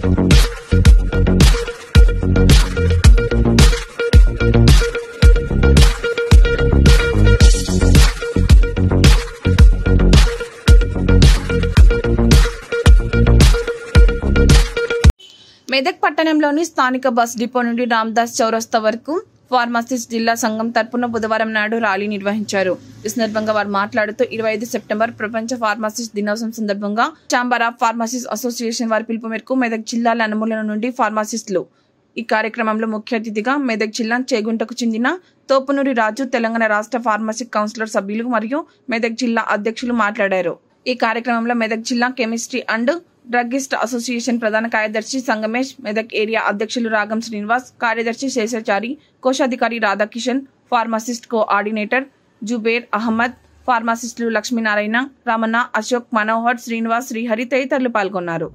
మెదక్ పట్టణంలోని స్థానిక bus depot నుండి రామదాస్ చౌరస్తా వరకు ఫార్మసిస్ట్ జిల్లా సంఘం తరపున బుధవారం నాడు ర్యాలీ నిర్వహించారు. ఈ సందర్భంగా వారు మాట్లాడుతూ 25 సెప్టెంబర్ ప్రపంచ ఫార్మసిస్ట్ దినోత్సవం సందర్భంగా ఛాంబర్ ఆఫ్ ఫార్మసిస్ట్ అసోసియేషన్ వారి పిలుపు మేరకు మెదక్ జిల్లాల నలుమూలల నుండి ఫార్మసిస్టులు ఈ కార్యక్రమంలో ముఖ్య అతిథిగా మెదక్ జిల్లా చేగుంటకు చెందిన తోపునూరి రాజు, తెలంగాణ రాష్ట్ర ఫార్మసీ కౌన్సిలర్ సభ్యులు మరియు మెదక్ జిల్లా అధ్యక్షులు మాట్లాడారు. ఈ కార్యక్రమంలో మెదక్ జిల్లా కెమిస్ట్రీ అండ్ డ్రగ్గిస్ట్ అసోసియేషన్ ప్రధాన కార్యదర్శి సంగమేష్, మెదక్ ఏరియా అధ్యక్షులు రాగం శ్రీనివాస్, కార్యదర్శి శేషాచారి, కోశాధికారి రాధాకిషన్, ఫార్మసిస్ట్ కోఆర్డినేటర్ జుబేర్ అహ్మద్, ఫార్మసిస్టులు లక్ష్మీనారాయణ, రమణ, అశోక్, మనోహర్, శ్రీనివాస్, శ్రీహరి తదితరులు పాల్గొన్నారు.